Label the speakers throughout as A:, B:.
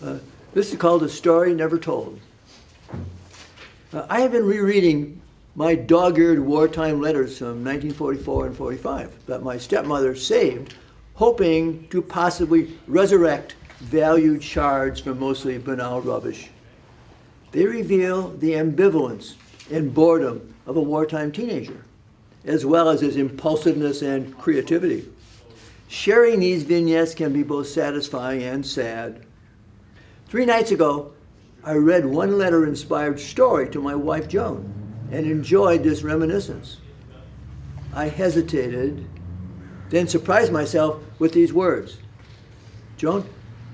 A: This is called A Story Never Told. I have been rereading my dog-eared wartime letters from 1944 and 45 that my stepmother saved, hoping to possibly resurrect valued shards from mostly banal rubbish. They reveal the ambivalence and boredom of a wartime teenager, as well as his impulsiveness and creativity. Sharing these vignettes can be both satisfying and sad. 3 nights ago, I read one letter-inspired story to my wife, Joan, and enjoyed this reminiscence. I hesitated, then surprised myself with these words. Joan,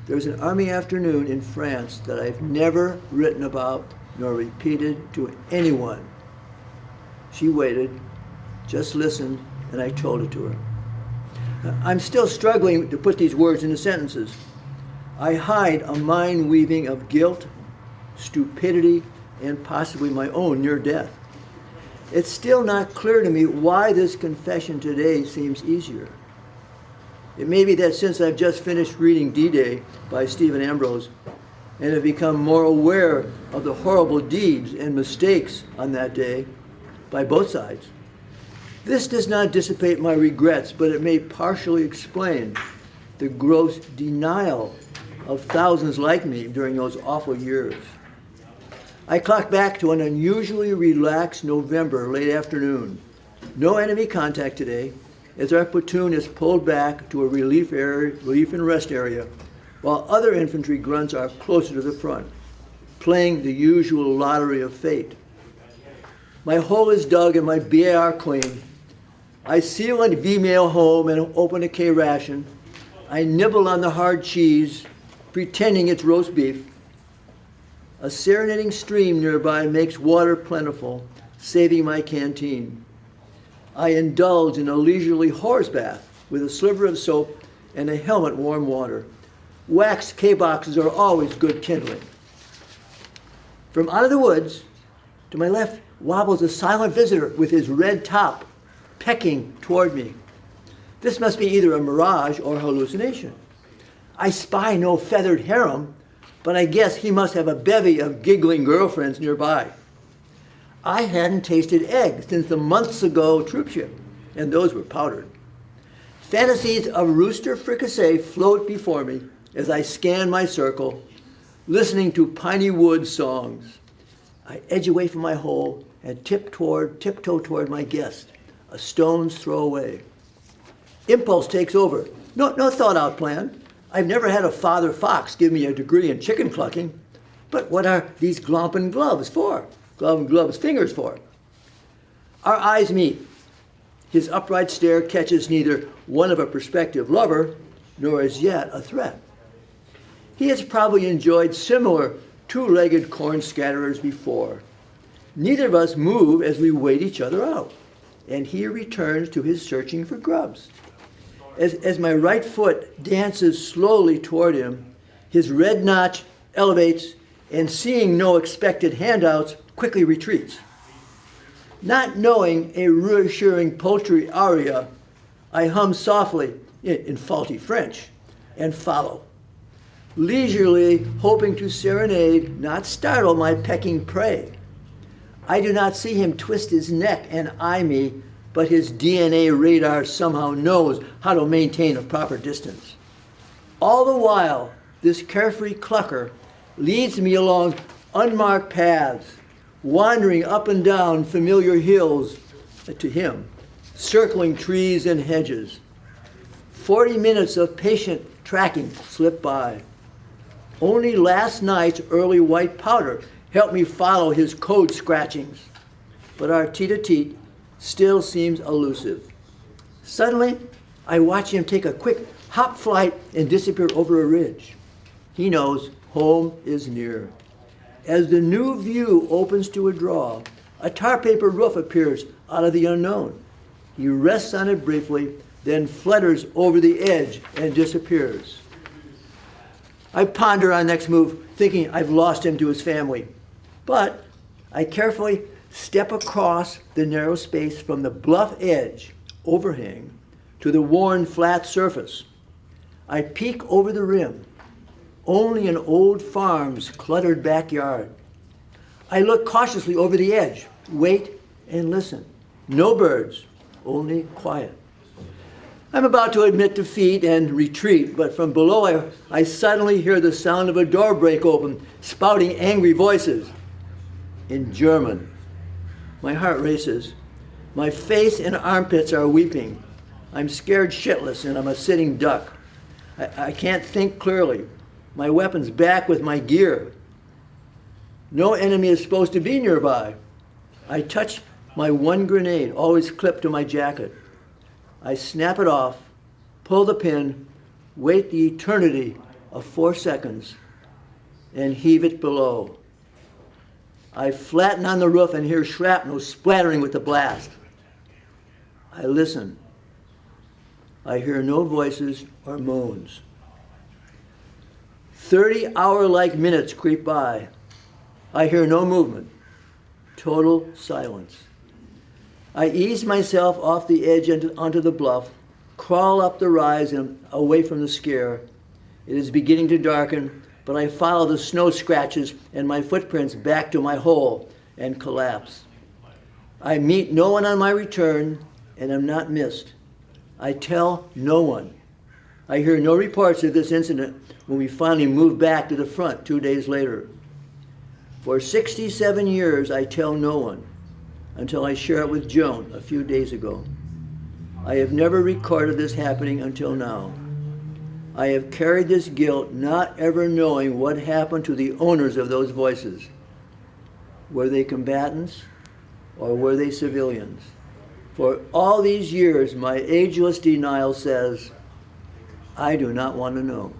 A: there's an army afternoon in France that I've never written about nor repeated to anyone. She waited, just listened, and I told it to her. I'm still struggling to put these words into sentences. I hide a mind weaving of guilt, stupidity, and possibly my own near death. It's still not clear to me why this confession today seems easier. It may be that since I've just finished reading D-Day by Stephen Ambrose and have become more aware of the horrible deeds and mistakes on that day by both sides, this does not dissipate my regrets, but it may partially explain the gross denial of thousands like me during those awful years. I clock back to an unusually relaxed November late afternoon. No enemy contact today, as our platoon is pulled back to a relief and rest area, while other infantry grunts are closer to the front, playing the usual lottery of fate. My hole is dug and my BAR clean. I seal a V-mail home and open a K ration. I nibble on the hard cheese, pretending it's roast beef. A serenading stream nearby makes water plentiful, saving my canteen. I indulge in a leisurely horse bath with a sliver of soap and a helmet warm water. Wax K-boxes are always good kindling. From out of the woods, to my left wobbles a silent visitor with his red top, pecking toward me. This must be either a mirage or hallucination. I spy no feathered harem, but I guess he must have a bevy of giggling girlfriends nearby. I hadn't tasted eggs since the months ago troopship, and those were powdered. Fantasies of rooster fricassee float before me as I scan my circle, listening to piney wood songs. I edge away from my hole and tiptoe toward my guest, a stone's throw away. Impulse takes over. No thought-out plan. I've never had a father fox give me a degree in chicken clucking. But what are these glomp gloves for? Gloves fingers for? Our eyes meet. His upright stare catches neither one of a prospective lover, nor as yet a threat. He has probably enjoyed similar two-legged corn scatterers before. Neither of us move as we wait each other out, and he returns to his searching for grubs. As my right foot dances slowly toward him, his red notch elevates, and seeing no expected handouts, quickly retreats. Not knowing a reassuring poultry aria, I hum softly in faulty French and follow, leisurely hoping to serenade, not startle my pecking prey. I do not see him twist his neck and eye me, but his DNA radar somehow knows how to maintain a proper distance. All the while, this carefree clucker leads me along unmarked paths, wandering up and down familiar hills to him, circling trees and hedges. 40 minutes of patient tracking slip by. Only last night's early white powder helped me follow his code scratchings, but our tete-a-tete still seems elusive. Suddenly, I watch him take a quick hop flight and disappear over a ridge. He knows home is near. As the new view opens to a draw, a tar paper roof appears out of the unknown. He rests on it briefly, then flutters over the edge and disappears. I ponder our next move, thinking I've lost him to his family. But I carefully step across the narrow space from the bluff edge, overhang, to the worn flat surface. I peek over the rim. only an old farm's cluttered backyard. I look cautiously over the edge, wait and listen. No birds, only quiet. I'm about to admit defeat and retreat, but from below I suddenly hear the sound of a door break open, spouting angry voices in German. My heart races. My face and armpits are weeping. I'm scared shitless and I'm a sitting duck. I can't think clearly. My weapon's back with my gear. No enemy is supposed to be nearby. I touch my one grenade, always clipped to my jacket. I snap it off, pull the pin, wait the eternity of 4 seconds, and heave it below. I flatten on the roof and hear shrapnel splattering with the blast. I listen. I hear no voices or moans. 30-hour-like minutes creep by. I hear no movement. Total silence. I ease myself off the edge onto the bluff, crawl up the rise and away from the scare. It is beginning to darken, but I follow the snow scratches and my footprints back to my hole and collapse. I meet no one on my return and am not missed. I tell no one. I hear no reports of this incident when we finally move back to the front 2 days later. For 67 years, I tell no one, until I share it with Joan a few days ago. I have never recorded this happening until now. I have carried this guilt, not ever knowing what happened to the owners of those voices. Were they combatants or were they civilians? For all these years, my ageless denial says, I do not want to know.